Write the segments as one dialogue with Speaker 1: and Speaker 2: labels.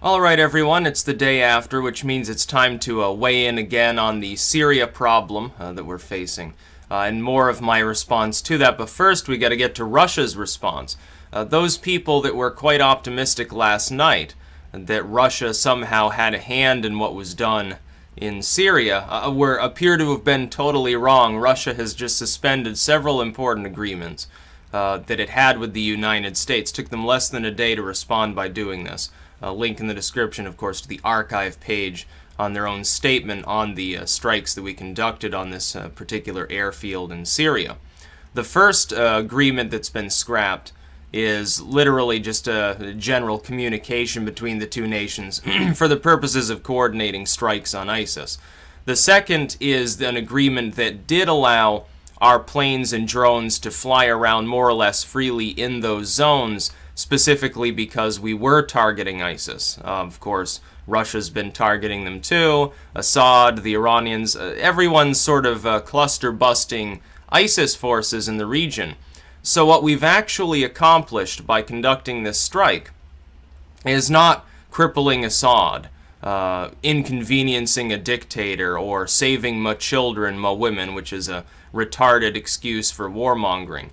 Speaker 1: Alright everyone, it's the day after, which means it's time to weigh in again on the Syria problem that we're facing, and more of my response to that. But first we got to get to Russia's response. Those people that were quite optimistic last night that Russia somehow had a hand in what was done in Syria appear to have been totally wrong. Russia has just suspended several important agreements that it had with the United States. It took them less than a day to respond by doing this. Link in the description, of course, to the archive page on their own statement on the strikes that we conducted on this particular airfield in Syria. The first agreement that's been scrapped is literally just a general communication between the two nations for the purposes of coordinating strikes on ISIS. The second is an agreement that did allow our planes and drones to fly around more or less freely in those zones, specifically because we were targeting ISIS. Of course, Russia's been targeting them too, Assad, the Iranians, everyone's sort of cluster-busting ISIS forces in the region. So what we've actually accomplished by conducting this strike is not crippling Assad, inconveniencing a dictator, or saving my children, my women, which is a retarded excuse for warmongering.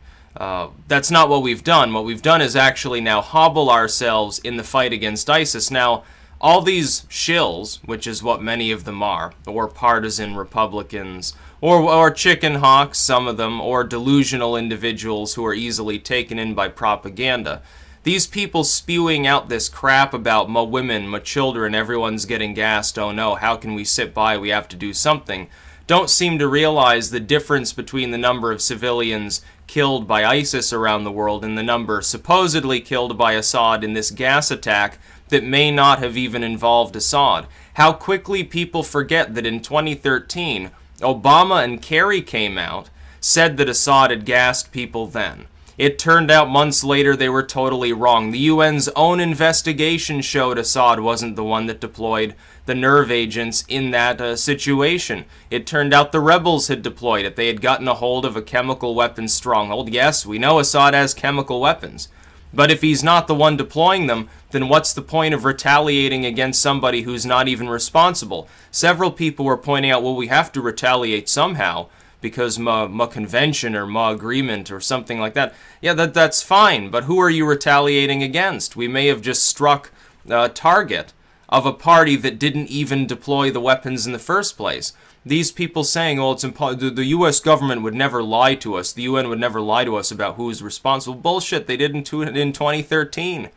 Speaker 1: That's not what we've done. What we've done is actually now hobble ourselves in the fight against ISIS. Now, all these shills, which is what many of them are, or partisan Republicans, or chicken hawks, some of them, or delusional individuals who are easily taken in by propaganda, these people spewing out this crap about my women, my children, everyone's getting gassed, oh no, how can we sit by, we have to do something, don't seem to realize the difference between the number of civilians killed by ISIS around the world and the number supposedly killed by Assad in this gas attack that may not have even involved Assad. How quickly people forget that in 2013, Obama and Kerry came out, said that Assad had gassed people then. It turned out months later they were totally wrong. The UN's own investigation showed Assad wasn't the one that deployed the nerve agents in that situation. It turned out the rebels had deployed it. They had gotten a hold of a chemical weapons stronghold. Yes, we know Assad has chemical weapons. But if he's not the one deploying them, then what's the point of retaliating against somebody who's not even responsible? Several people were pointing out, well, we have to retaliate somehow, because ma convention or ma agreement or something like that. Yeah, that's fine, but who are you retaliating against? We may have just struck a target of a party that didn't even deploy the weapons in the first place. These people saying, oh, it's the U.S. government would never lie to us, the UN would never lie to us about who's responsible. Bullshit, they didn't do it in 2013.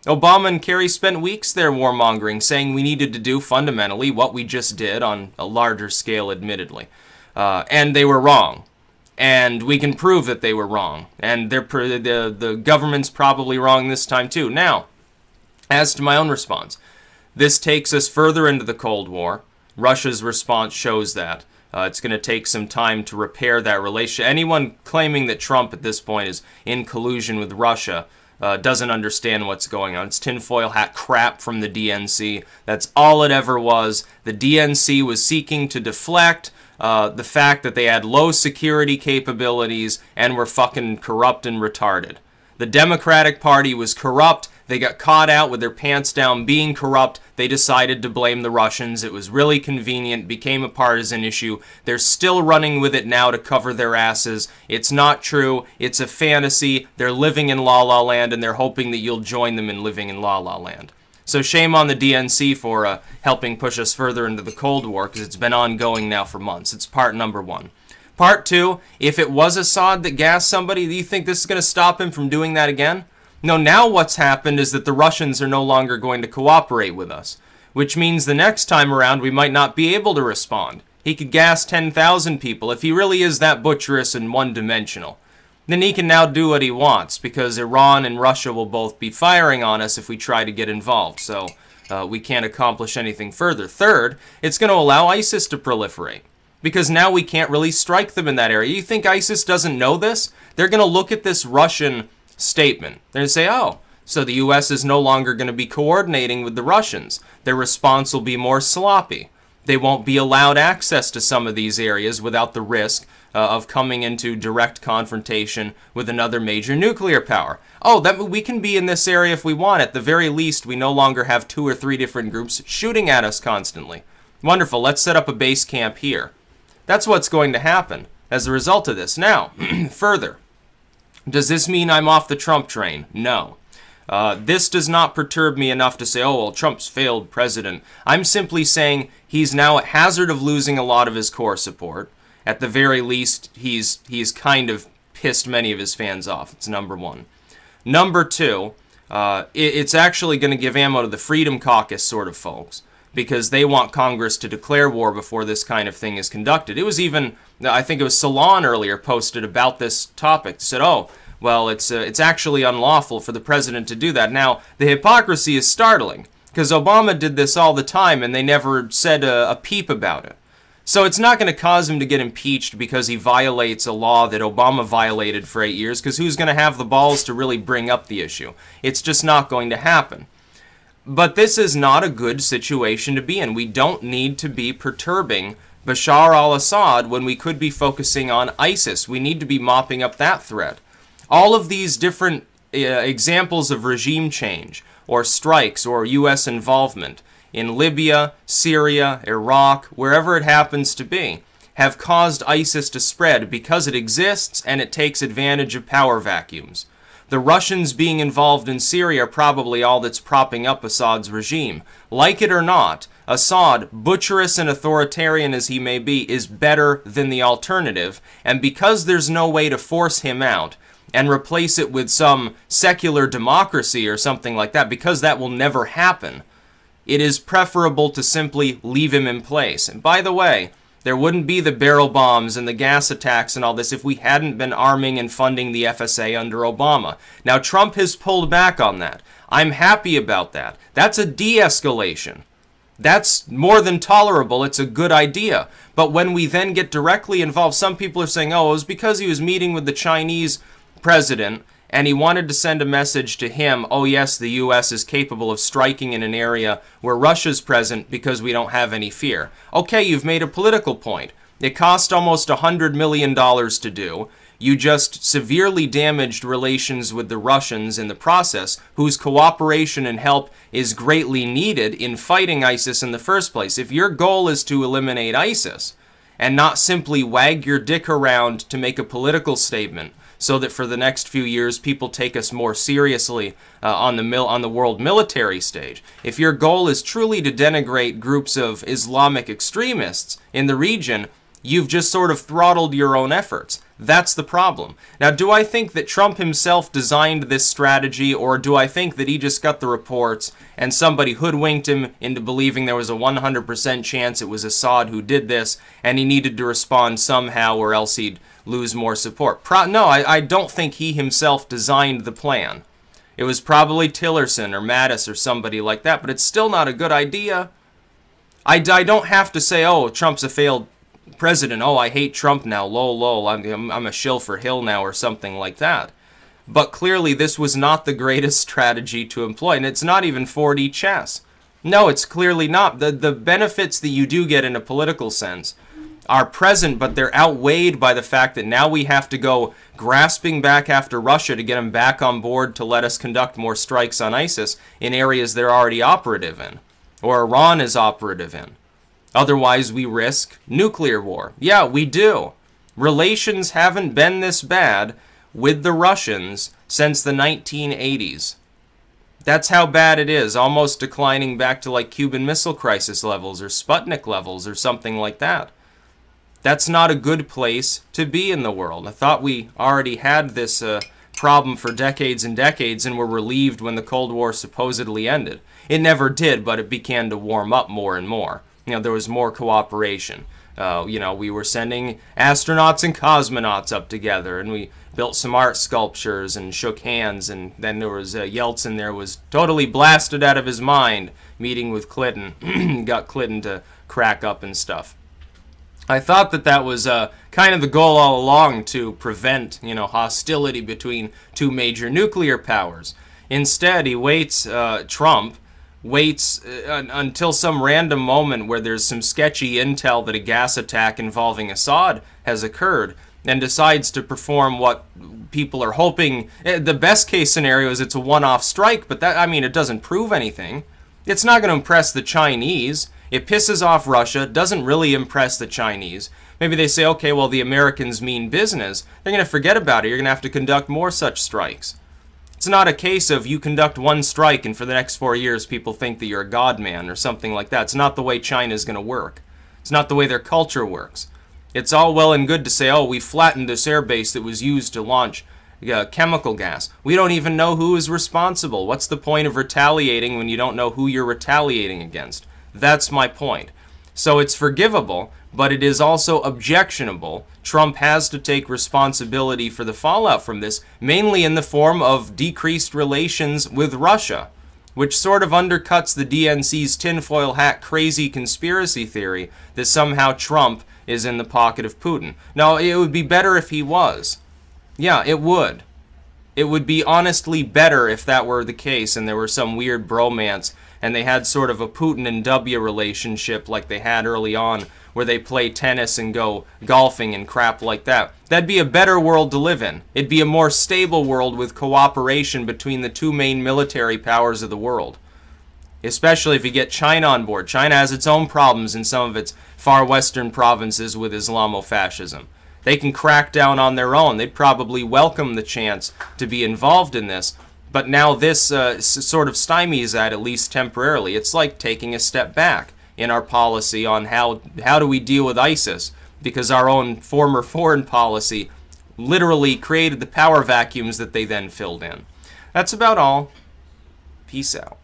Speaker 1: Obama and Kerry spent weeks there warmongering, saying we needed to do fundamentally what we just did on a larger scale, admittedly. And they were wrong. And we can prove that they were wrong. And the government's probably wrong this time too. Now, as to my own response, this takes us further into the Cold War. Russia's response shows that. It's going to take some time to repair that relationship. Anyone claiming that Trump at this point is in collusion with Russia doesn't understand what's going on. It's tinfoil hat crap from the DNC. That's all it ever was. The DNC was seeking to deflect the fact that they had low security capabilities and were fucking corrupt and retarded. The Democratic Party was corrupt. They got caught out with their pants down being corrupt. They decided to blame the Russians. It was really convenient, became a partisan issue. They're still running with it now to cover their asses. It's not true. It's a fantasy. They're living in La La Land, and they're hoping that you'll join them in living in La La Land. So shame on the DNC for helping push us further into the Cold War, because it's been ongoing now for months. It's part number one. Part two, if it was Assad that gassed somebody, do you think this is going to stop him from doing that again? No, now what's happened is that the Russians are no longer going to cooperate with us, which means the next time around we might not be able to respond. He could gas 10,000 people. If he really is that butcherous and one-dimensional, then he can now do what he wants, because Iran and Russia will both be firing on us if we try to get involved, so we can't accomplish anything further. Third, it's going to allow ISIS to proliferate, because now we can't really strike them in that area. You think ISIS doesn't know this? They're going to look at this Russian statement. They're going to say, oh, so the U.S. is no longer going to be coordinating with the Russians. Their response will be more sloppy. They won't be allowed access to some of these areas without the risk of coming into direct confrontation with another major nuclear power. Oh, that we can be in this area if we want. At the very least, we no longer have 2 or 3 different groups shooting at us constantly. Wonderful, let's set up a base camp here. That's what's going to happen as a result of this. Now, further, does this mean I'm off the Trump train? No. This does not perturb me enough to say, oh, well, Trump's failed president. I'm simply saying he's now at hazard of losing a lot of his core support. At the very least, he's kind of pissed many of his fans off. It's number one. Number two, it's actually going to give ammo to the Freedom Caucus sort of folks, because they want Congress to declare war before this kind of thing is conducted. It was even, I think it was Salon earlier posted about this topic, said, oh, well, it's actually unlawful for the president to do that. Now, the hypocrisy is startling, because Obama did this all the time, and they never said a peep about it. So it's not going to cause him to get impeached because he violates a law that Obama violated for 8 years, because who's going to have the balls to really bring up the issue? It's just not going to happen. But this is not a good situation to be in. We don't need to be perturbing Bashar al-Assad when we could be focusing on ISIS. We need to be mopping up that threat. All of these different examples of regime change, or strikes, or U.S. involvement in Libya, Syria, Iraq, wherever it happens to be, have caused ISIS to spread because it exists and it takes advantage of power vacuums. The Russians being involved in Syria are probably all that's propping up Assad's regime. Like it or not, Assad, butcherous and authoritarian as he may be, is better than the alternative, and because there's no way to force him out and replace it with some secular democracy or something like that, because that will never happen, it is preferable to simply leave him in place. And by the way, there wouldn't be the barrel bombs and the gas attacks and all this if we hadn't been arming and funding the FSA under Obama. Now, Trump has pulled back on that. I'm happy about that. That's a de-escalation. That's more than tolerable. It's a good idea. But when we then get directly involved, some people are saying, oh, it was because he was meeting with the Chinese president and he wanted to send a message to him, oh yes, the U.S. is capable of striking in an area where Russia's present because we don't have any fear. Okay, you've made a political point. It cost almost $100 million to do. You just severely damaged relations with the Russians in the process, whose cooperation and help is greatly needed in fighting ISIS in the first place. If your goal is to eliminate ISIS, and not simply wag your dick around to make a political statement, so that for the next few years people take us more seriously on the world military stage. If your goal is truly to denigrate groups of Islamic extremists in the region, you've just sort of throttled your own efforts. That's the problem. Now, do I think that Trump himself designed this strategy, or do I think that he just got the reports and somebody hoodwinked him into believing there was a 100% chance it was Assad who did this and he needed to respond somehow or else he'd lose more support? No, I don't think he himself designed the plan. It was probably Tillerson or Mattis or somebody like that, but it's still not a good idea. I don't have to say, oh, Trump's a failed president, oh, I hate Trump now, lol, lol, I'm a shill for Hill now, or something like that. But clearly this was not the greatest strategy to employ, and it's not even 4D chess. No, it's clearly not. The benefits that you do get in a political sense are present, but they're outweighed by the fact that now we have to go grasping back after Russia to get them back on board to let us conduct more strikes on ISIS in areas they're already operative in, or Iran is operative in. Otherwise, we risk nuclear war. Yeah, we do. Relations haven't been this bad with the Russians since the 1980s. That's how bad it is, almost declining back to like Cuban Missile Crisis levels or Sputnik levels or something like that. That's not a good place to be in the world. I thought we already had this problem for decades and decades and were relieved when the Cold War supposedly ended. It never did, but it began to warm up more and more. You know, there was more cooperation. You know, we were sending astronauts and cosmonauts up together, and we built some art sculptures and shook hands, and then there was Yeltsin there was totally blasted out of his mind meeting with Clinton, got Clinton to crack up and stuff. I thought that that was kind of the goal all along, to prevent, you know, hostility between two major nuclear powers. Instead, he waits, Trump, waits until some random moment where there's some sketchy intel that a gas attack involving Assad has occurred, and decides to perform what people are hoping. The best case scenario is it's a one-off strike, but that, I mean, it doesn't prove anything. It's not going to impress the Chinese. It pisses off Russia, doesn't really impress the Chinese. Maybe they say, okay, well, the Americans mean business. They're going to forget about it. You're going to have to conduct more such strikes. It's not a case of you conduct one strike and for the next 4 years people think that you're a god man or something like that. It's not the way China's going to work. It's not the way their culture works. It's all well and good to say, oh, we flattened this airbase that was used to launch chemical gas. We don't even know who is responsible. What's the point of retaliating when you don't know who you're retaliating against? That's my point. So it's forgivable, but it is also objectionable. Trump has to take responsibility for the fallout from this, mainly in the form of decreased relations with Russia, which sort of undercuts the DNC's tinfoil hat crazy conspiracy theory that somehow Trump is in the pocket of Putin. Now, it would be better if he was. Yeah, it would. It would be honestly better if that were the case and there were some weird bromance and they had sort of a Putin and W relationship like they had early on, where they play tennis and go golfing and crap like that. That'd be a better world to live in. It'd be a more stable world with cooperation between the two main military powers of the world. Especially if you get China on board. China has its own problems in some of its far western provinces with Islamofascism. They can crack down on their own. They'd probably welcome the chance to be involved in this. But now this sort of stymies that, at least temporarily. It's like taking a step back in our policy on how do we deal with ISIS, because our own former foreign policy literally created the power vacuums that they then filled in. That's about all. Peace out.